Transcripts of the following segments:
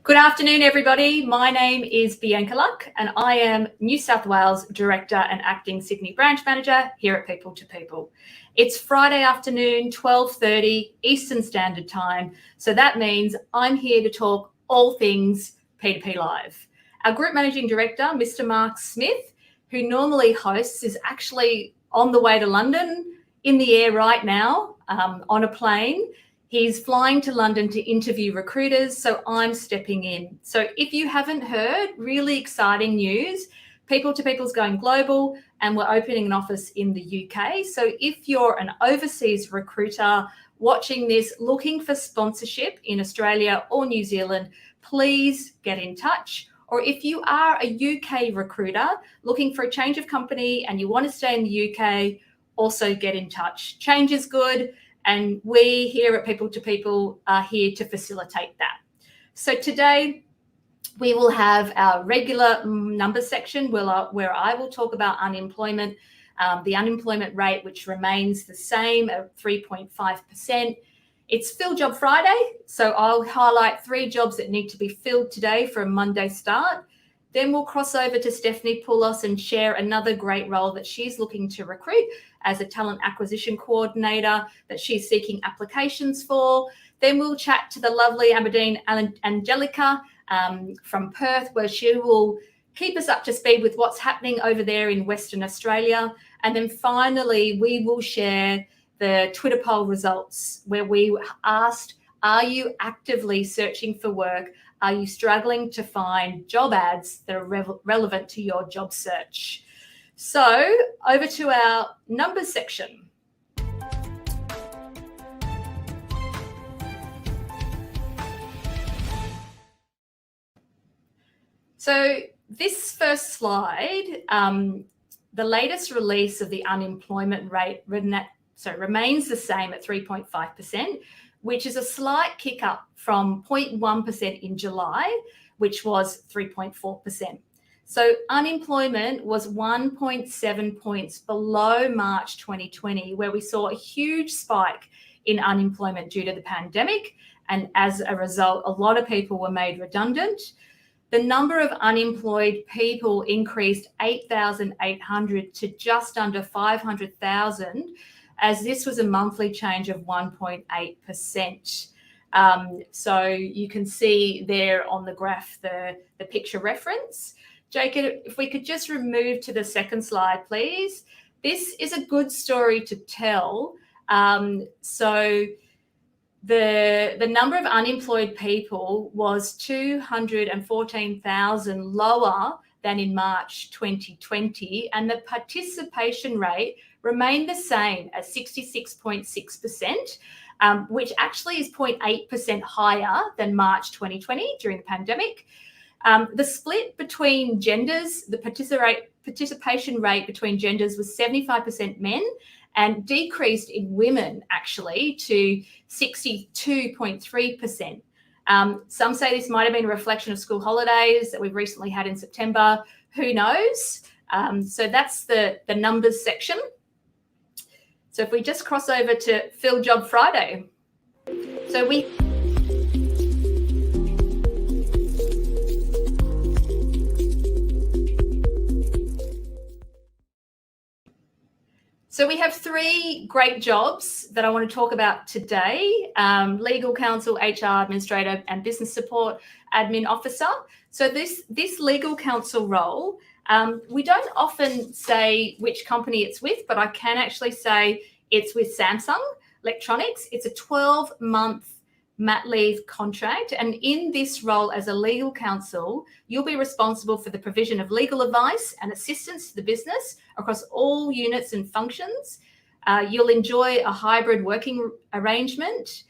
Good afternoon, everybody. My name is Bianca Luck, and I am New South Wales Director and Acting Sydney Branch Manager here at People to People. It's Friday afternoon, 12:30 Eastern Standard Time, so that means I'm here to talk all things P2P Live. Our Group Managing Director, Mr. Mark Smith, who normally hosts, is actually on the way to London, in the air right now, on a plane. He's flying to London to interview recruiters, so I'm stepping in. So if you haven't heard, really exciting news. People to People's going global, and we're opening an office in the UK. So if you're an overseas recruiter watching this, looking for sponsorship in Australia or New Zealand, please get in touch. Or if you are a UK recruiter looking for a change of company and you want to stay in the UK, also get in touch. Change is good. And we here at People to People are here to facilitate that. So today we will have our regular numbers section where I will talk about unemployment, the unemployment rate, which remains the same at 3.5%. It's Fill Job Friday, so I'll highlight 3 jobs that need to be filled today for a Monday start. Then we'll cross over to Stephanie Poulos and share another great role that she's looking to recruit as a talent acquisition coordinator that she's seeking applications for. Then we'll chat to the lovely Amandine Angelica from Perth, where she will keep us up to speed with what's happening over there in Western Australia. And then finally, we will share the Twitter poll results where we asked, are you actively searching for work? Are you struggling to find job ads that are relevant to your job search? So over to our numbers section. So this first slide, the latest release of the unemployment rate remains the same at 3.5%, which is a slight kick up from 0.1% in July, which was 3.4%. So unemployment was 1.7 points below March 2020, where we saw a huge spike in unemployment due to the pandemic. And as a result, a lot of people were made redundant. The number of unemployed people increased 8,800 to just under 500,000, as this was a monthly change of 1.8%. So you can see there on the graph the picture reference. Jacob, if we could just remove to the second slide, please. This is a good story to tell. So the number of unemployed people was 214,000 lower than in March 2020, and the participation rate remained the same at 66.6%, which actually is 0.8% higher than March 2020 during the pandemic. The split between genders, the participation rate between genders was 75% men and decreased in women actually to 62.3%. Some say this might have been a reflection of school holidays that we've recently had in September. Who knows? So that's the numbers section. So if we just cross over to Fill Job Friday. So we have 3 great jobs that I want to talk about today. Legal counsel, HR administrator, and business support admin officer. So this legal counsel role, we don't often say which company it's with, but I can actually say it's with Samsung Electronics. It's a 12-month mat leave contract. And in this role as a legal counsel, you'll be responsible for the provision of legal advice and assistance to the business across all units and functions. You'll enjoy a hybrid working arrangement.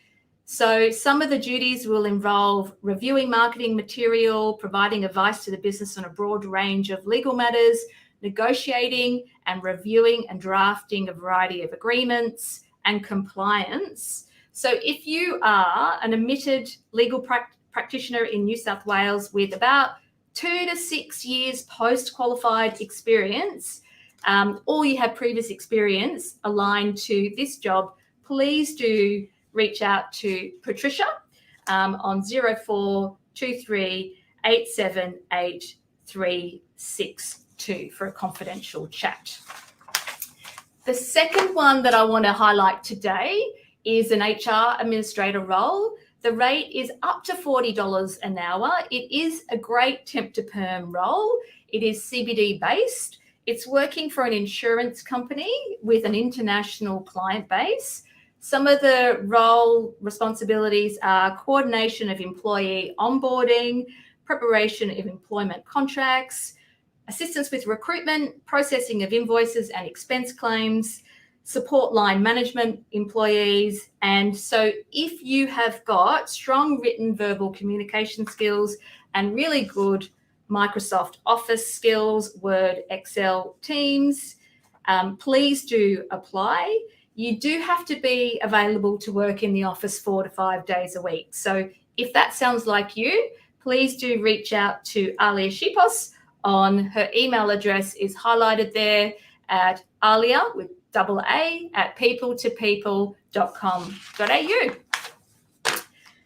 So some of the duties will involve reviewing marketing material, providing advice to the business on a broad range of legal matters, negotiating and reviewing and drafting a variety of agreements, and compliance. So if you are an admitted legal practitioner in New South Wales with about 2 to 6 years post-qualified experience, or you have previous experience aligned to this job, please do reach out to Patricia on 0423 878 for a confidential chat. The second one that I want to highlight today is an HR administrator role. The rate is up to $40 an hour. It is a great temp to perm role. It is CBD based. It's working for an insurance company with an international client base. Some of the role responsibilities are coordination of employee onboarding, preparation of employment contracts, assistance with recruitment, processing of invoices and expense claims, support line management employees. And so if you have got strong written verbal communication skills and really good Microsoft Office skills, Word, Excel, Teams, please do apply. You do have to be available to work in the office 4 to 5 days a week. So if that sounds like you, please do reach out to Alia Shipos. On her email address is highlighted there at Alia with AA at people2people.com.au.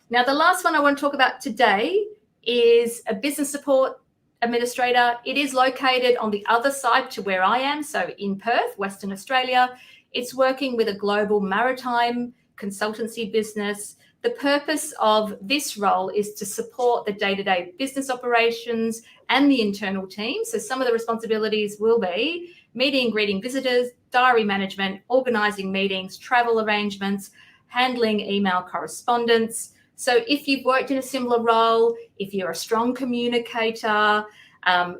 Now, the last one I want to talk about today is a business support administrator. It is located on the other side to where I am, so in Perth, Western Australia. It's working with a global maritime consultancy business. The purpose of this role is to support the day-to-day business operations and the internal team. So some of the responsibilities will be meeting and greeting visitors, diary management, organising meetings, travel arrangements, handling email correspondence. So if you've worked in a similar role, if you're a strong communicator,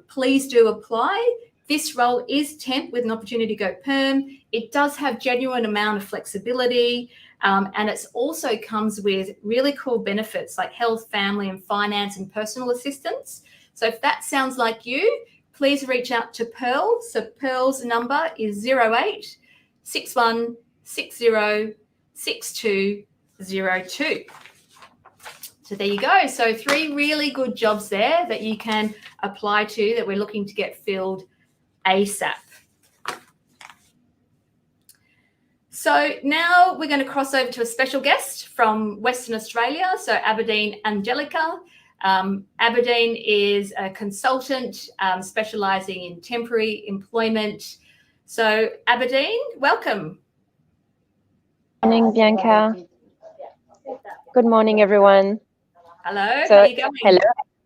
please do apply. This role is temp with an opportunity to go perm. It does have genuine amount of flexibility. And it also comes with really cool benefits like health, family and finance and personal assistance. So if that sounds like you, please reach out to Pearl. So Pearl's number is 08 61 60 6202. So there you go. So 3 really good jobs there that you can apply to that we're looking to get filled ASAP. So now we're going to cross over to a special guest from Western Australia, so Amandine Angelica. Aberdeen is a consultant specialising in temporary employment. So Aberdeen, welcome. Good morning, Bianca. Good morning, everyone. Hello, how are you going? Hello,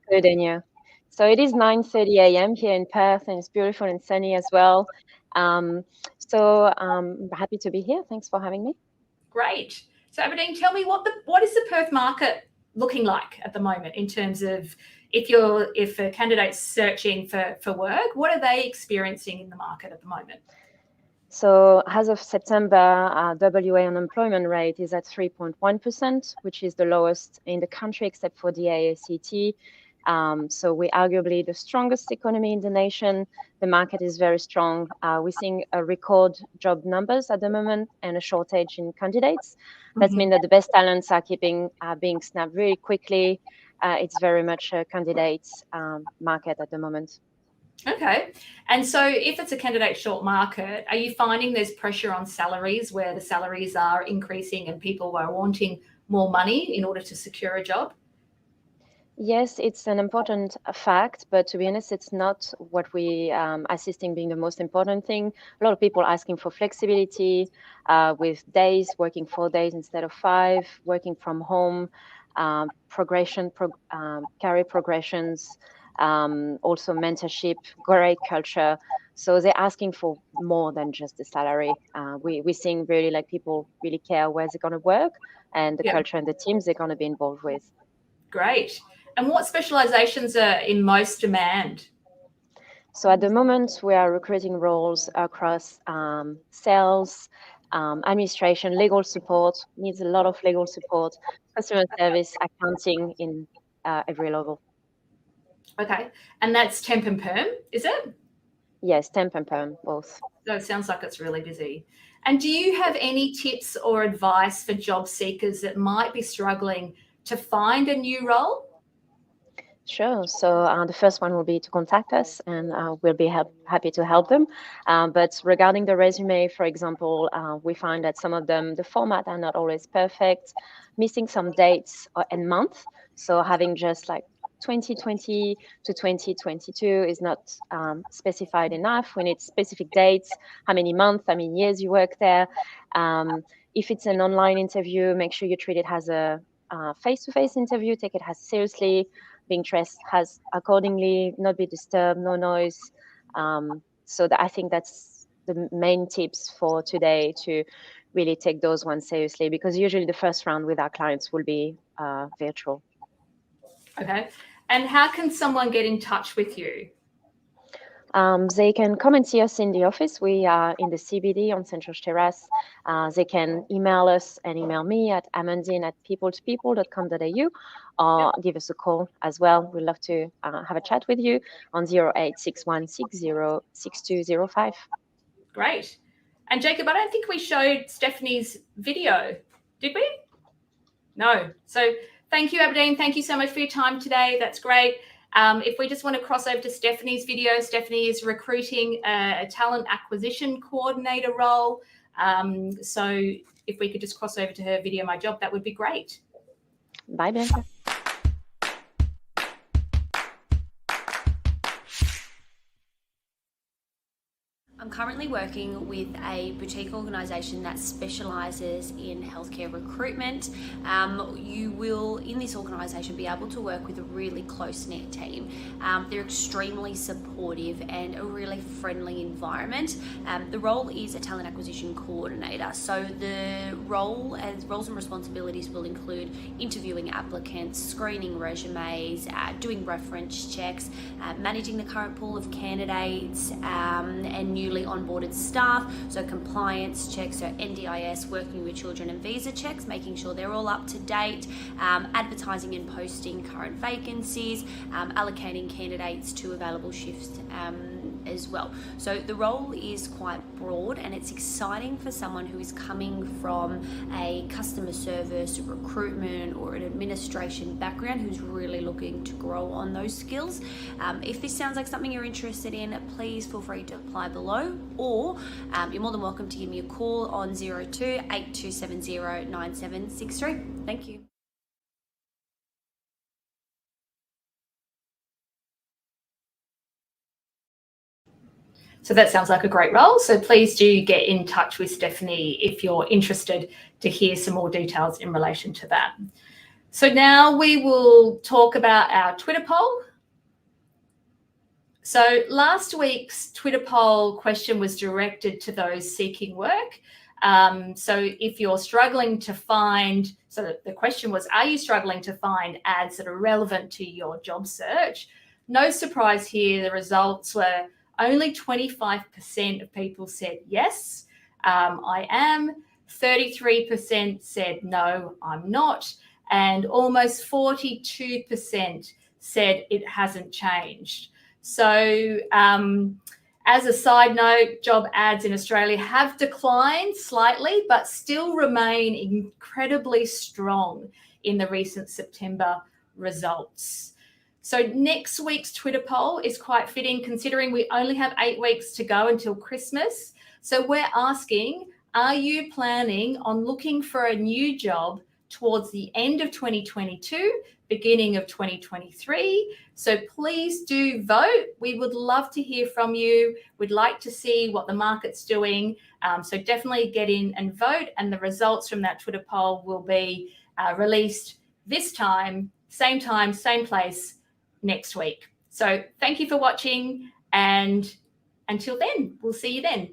good, and you? So it is 9:30 a.m. here in Perth, and it's beautiful and sunny as well. So I'm happy to be here. Thanks for having me. Great. So Aberdeen, tell me what is the Perth market looking like at the moment in terms of if a candidate's searching for work, what are they experiencing in the market at the moment? So as of September, WA unemployment rate is at 3.1%, which is the lowest in the country except for the AACT. So we're arguably the strongest economy in the nation. The market is very strong. We're seeing a record job numbers at the moment and a shortage in candidates. That means that the best talents are being snapped really quickly. It's very much a candidates market at the moment. Okay. And so if it's a candidate short market, are you finding there's pressure on salaries where the salaries are increasing and people are wanting more money in order to secure a job? Yes, it's an important fact, but to be honest, it's not what we assisting being the most important thing. A lot of people asking for flexibility with days, working 4 days instead of 5, working from home, career progressions, also mentorship, great culture. So they're asking for more than just the salary. We're seeing really like people really care where they're going to work and the culture and the teams they're going to be involved with. Great. And what specializations are in most demand? So at the moment, we are recruiting roles across sales, administration, legal support, needs a lot of legal support, customer service, accounting in every level. Okay. And that's temp and perm, is it? Yes, temp and perm, both. So it sounds like it's really busy. And do you have any tips or advice for job seekers that might be struggling to find a new role? Sure. So the first one will be to contact us, and we'll be happy to help them. But regarding the resume, for example, we find that some of them, the format are not always perfect, missing some dates and month. So having just like 2020 to 2022 is not specified enough. We need specific dates, how many months, how many years you work there. If it's an online interview, make sure you treat it as a face-to-face interview, take it as seriously, being dressed has accordingly, not be disturbed, no noise. So I think that's the main tips for today, to really take those ones seriously, because usually the first round with our clients will be virtual. Okay. And how can someone get in touch with you? They can come and see us in the office. We are in the CBD on St. George Terrace. They can email us and email me at amandine@people2people.com.au, or give us a call as well. We'd love to have a chat with you on 0861606205. Great. And Jacob, I don't think we showed Stephanie's video, did we? No. So thank you, Aberdeen. Thank you so much for your time today. That's great. If we just want to cross over to Stephanie's video, Stephanie is recruiting a talent acquisition coordinator role. So if we could just cross over to her video, My Job, that would be great. Bye, Bianca. I'm currently working with a boutique organisation that specialises in healthcare recruitment. You will, in this organisation, be able to work with a really close-knit team. They're extremely supportive and a really friendly environment. The role is a talent acquisition coordinator. So the roles and responsibilities will include interviewing applicants, screening resumes, doing reference checks, managing the current pool of candidates, and newly onboarded staff, so compliance checks, so NDIS, working with children and visa checks, making sure they're all up to date, advertising and posting current vacancies, allocating candidates to available shifts as well. So the role is quite broad, and it's exciting for someone who is coming from a customer service, recruitment, or an administration background, who's really looking to grow on those skills. If this sounds like something you're interested in, please feel free to apply below, or you're more than welcome to give me a call on 02-8270-9763. Thank you. So that sounds like a great role. So please do get in touch with Stephanie if you're interested to hear some more details in relation to that. So now we will talk about our Twitter poll. So last week's Twitter poll question was directed to those seeking work. So if you're struggling to find, so the question was, are you struggling to find ads that are relevant to your job search? No surprise here, the results were only 25% of people said yes, I am. 33% said no, I'm not. And almost 42% said it hasn't changed. So as a side note, job ads in Australia have declined slightly, but still remain incredibly strong in the recent September results. So next week's Twitter poll is quite fitting, considering we only have 8 weeks to go until Christmas. So we're asking, are you planning on looking for a new job towards the end of 2022, beginning of 2023? So please do vote. We would love to hear from you. We'd like to see what the market's doing. So definitely get in and vote. And the results from that Twitter poll will be released this time, same place next week. So thank you for watching, and until then, we'll see you then.